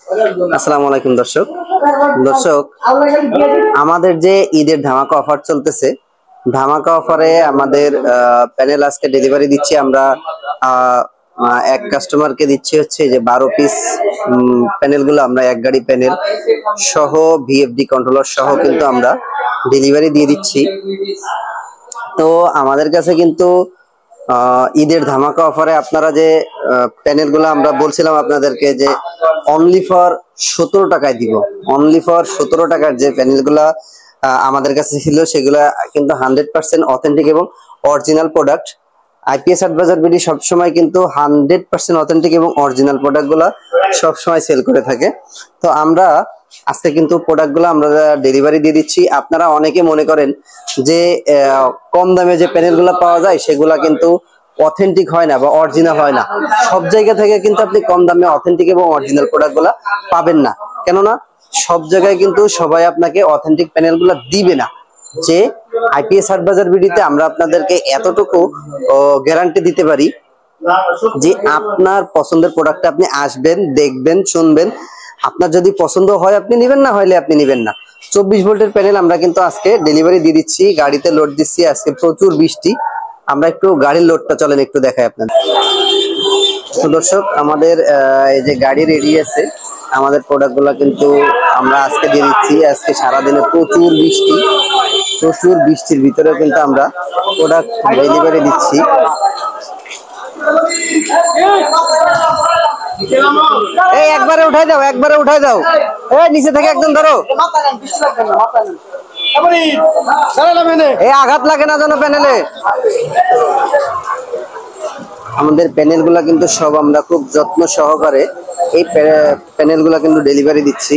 আসসালামু আলাইকুম দর্শক দর্শক আমাদের যে ঈদের ধামাকা অফার চলতেছে, ধামাকা অফারে আমাদের প্যানেল আজকে ডেলিভারি দিচ্ছি আমরা। এক কাস্টমারকে দিচ্ছি হচ্ছে যে 12 পিস প্যানেলগুলো আমরা এক গাড়ি প্যানেল সহ ভিএফডি কন্ট্রোলার সহ কিন্তু আমরা ডেলিভারি দিয়ে দিচ্ছি। তো আমাদের কাছে কিন্তু ঈদের ধামাকা অফারে আপনারা যে প্যানেলগুলো আমরা বলছিলাম আপনাদেরকে যে অনলি ফর 17 টাকায় দিব, অনলি ফর 17 টাকার যে প্যানেলগুলো আমাদের কাছে ছিল সেগুলো কিন্তু 100% অথেন্টিক এবং original product. IPS adviser BD সবসময় কিন্তু 100% অথেন্টিক এবং অরিজিনাল প্রোডাক্টগুলো সবসময় সেল করে থাকে। তো আমরা আজকে কিন্তু প্রোডাক্টগুলো আমরা ডেলিভারি দিয়ে দিচ্ছি। আপনারা অনেকে মনে করেন যে কম দামে যে প্যানেলগুলো পাওয়া যায় সেগুলা কিন্তু অথেন্টিক হয় না বা অরিজিনাল হয় না। সব জায়গা থেকে কিন্তু আপনি কম দামে অথেন্টিক এবং অরিজিনাল প্রোডাক্টগুলো পাবেন না, কেননা সব জায়গায় কিন্তু সবাই আপনাকে অথেন্টিক প্যানেলগুলো দিবে না। যে আইপিএস অ্যাডভাইজার ভিডিওতে আমরা আপনাদেরকে এতটুকু গ্যারান্টি দিতে পারি যে আপনার পছন্দের প্রোডাক্টটা আপনি আসবেন, দেখবেন, শুনবেন, আপনার যদি পছন্দ হয় আপনি নেবেন, না হলে আপনি নেবেন না। 24 ভোল্টের প্যানেল আমরা কিন্তু আজকে ডেলিভারি দিয়ে দিচ্ছি, গাড়িতে লোড দিচ্ছি। আজকে প্রচুর বৃষ্টি, আমরা একটু গাড়ির লোডটা চলেন একটু দেখাই আপনাদের। তো দর্শক আমাদের এই যে গাড়ি রেডি আছে, আমাদের প্রোডাক্টগুলো কিন্তু আমরা আজকে দিয়ে দিচ্ছি। আজকে সারাদিনে প্রচুর বৃষ্টি, প্রচুর বৃষ্টির ভিতরে কিন্তু আমরা প্রোডাক্ট ডেলিভারি দিচ্ছি। এই একবারে উঠাই দাও, একবারে উঠাই দাও, এই নিচে থেকে একদম ধরো, এই আঘাত লাগে না যেন প্যানেলে। আমাদের প্যানেলগুলা কিন্তু সব আমরা খুব যত্ন সহকারে এই প্যানেলগুলা কিন্তু ডেলিভারি দিচ্ছি।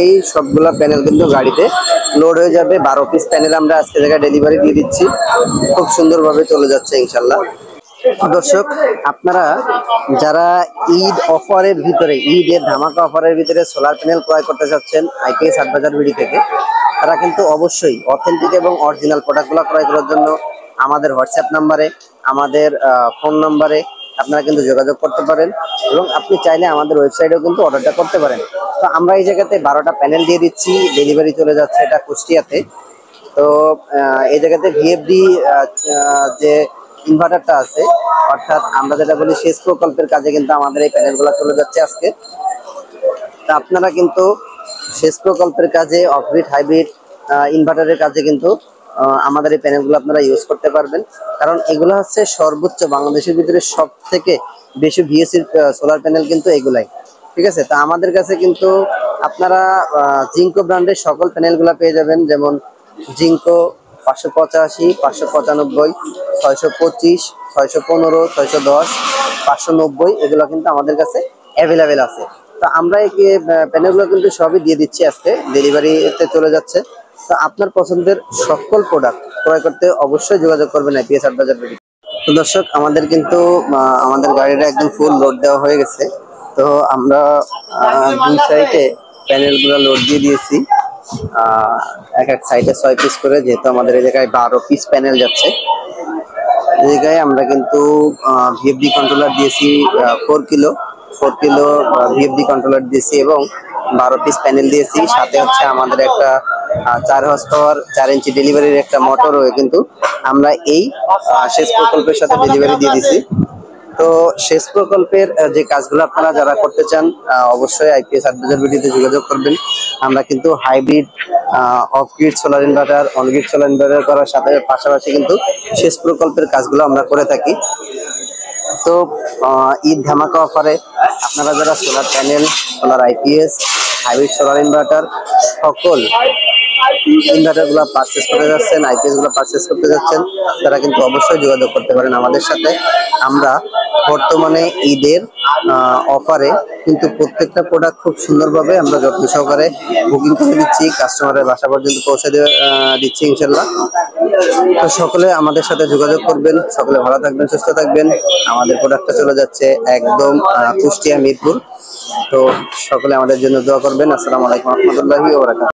এই সবগুলা প্যানেল কিন্তু গাড়িতে লোড হয়ে যাবে। 12 পিস প্যানেল আমরা আজকে জায়গায় ডেলিভারি দিয়ে দিচ্ছি, খুব সুন্দরভাবে চলে যাচ্ছে ইনশাল্লাহ। দর্শক আপনারা যারা ঈদ অফারের ভিতরে, ঈদের ধামাকা অফারের ভিতরে সোলার প্যানেল ক্রয় করতে চাচ্ছেন আইপিএস অ্যাডভাইজার ভিডি থেকে, তারা কিন্তু অবশ্যই অথেন্টিক এবং অরিজিনাল প্রোডাক্টগুলো ক্রয় করার জন্য আমাদের হোয়াটসঅ্যাপ নাম্বারে, আমাদের ফোন নাম্বারে আপনারা কিন্তু যোগাযোগ করতে পারেন এবং আপনি চাইলে আমাদের ওয়েবসাইটেও কিন্তু অর্ডারটা করতে পারেন। তো আমরা এই জায়গাতে 12টা প্যানেল দিয়ে দিচ্ছি, ডেলিভারি চলে যাচ্ছে এটা কুষ্টিয়াতে। তো এই জায়গাতে ভিএফডি যে ইনভার্টারটা আছে, অর্থাৎ আমরা যেটা বলি শেষ প্রকল্পের কাজে কিন্তু আমাদের এই প্যানেলগুলো চলে যাচ্ছে আজকে। তা আপনারা কিন্তু শেষ প্রকল্পের কাজে অফগ্রিড হাইব্রিড ইনভার্টারের কাজে কিন্তু আমাদের এই প্যানেলগুলো আপনারা ইউজ করতে পারবেন, কারণ এগুলো হচ্ছে সর্বোচ্চ বাংলাদেশের ভিতরে সব থেকে বেশি ভিএসির সোলার প্যানেল কিন্তু এগুলাই, ঠিক আছে। তা আমাদের কাছে কিন্তু আপনারা জিঙ্কো ব্র্যান্ডের সকল প্যানেলগুলো পেয়ে যাবেন, যেমন জিঙ্কো 585, 595, 625, 615, 610, 590 এগুলো কিন্তু আমাদের কাছে অ্যাভেলেবেল আছে। তো আমরা এই প্যানেলগুলো কিন্তু সবই দিয়ে দিচ্ছি, আজকে ডেলিভারিতে চলে যাচ্ছে। তো আপনার পছন্দের সকল প্রোডাক্ট ক্রয় করতে অবশ্যই যোগাযোগ করবেন আইপিএস অ্যাডভাইজার ভিডি। তো দর্শক আমাদের কিন্তু আমাদের গাড়িটা একদম ফুল লোড দেওয়া হয়ে গেছে। তো আমরা দুই সাইডে প্যানেলগুলো লোড দিয়ে দিয়েছি, এক এক সাইডে 6 পিস করে, যেহেতু আমাদের এই জায়গায় 12 পিস প্যানেল যাচ্ছে। এই জায়গায় আমরা কিন্তু ভিএফডি কন্ট্রোলার দিয়েছি 4 কিলো ভিএফডি কন্ট্রোলার দিয়েছি এবং 12 পিস প্যানেল দিয়েছি। সাথে হচ্ছে আমাদের একটা 4 হর্স পাওয়ার 4 ইঞ্চি ডেলিভারির একটা মোটরও কিন্তু আমরা এই শেষ প্রকল্পের সাথে ডেলিভারি দিয়ে দিছি। তো শেষ প্রকল্পের যে কাজগুলো আপনারা যারা করতে চান অবশ্যই আইপিএস অ্যাডভাইজার ভিডিওতে যোগাযোগ করবেন। আমরা কিন্তু hybrid, of grid solar inverter, on grid solar inverter করার সাথে পাশাপাশি কিন্তু শেষ প্রকল্পের কাজগুলো আমরা করে থাকি। তো ঈদ ধামাকা অফারে আপনারা যারা solar panel, solar IPS, hybrid solar inverter সকল ইনভার্টার গুলো পারচেস করে যাচ্ছেন, আইপিএস গুলো পারচেস করতে যাচ্ছেন, তারা কিন্তু অবশ্যই যোগাযোগ করতে পারেন আমাদের সাথে। আমরা বর্তমানে ঈদের অফারে কিন্তু প্রত্যেকটা প্রোডাক্ট খুব সুন্দরভাবে আমরা যত্ন সহকারে বুকিং করে দিচ্ছি, কাস্টমারের বাসা পর্যন্ত পৌঁছে দিচ্ছি ইনশাল্লাহ। তো সকলে আমাদের সাথে যোগাযোগ করবেন, সকলে ভালো থাকবেন, সুস্থ থাকবেন। আমাদের প্রোডাক্টটা চলে যাচ্ছে একদম কুষ্টিয়া মিরপুর। তো সকলে আমাদের জন্য দোয়া করবেন। আসসালামু আলাইকুম ওয়া রাহমাতুল্লাহি ওয়া বারাকাতুহু।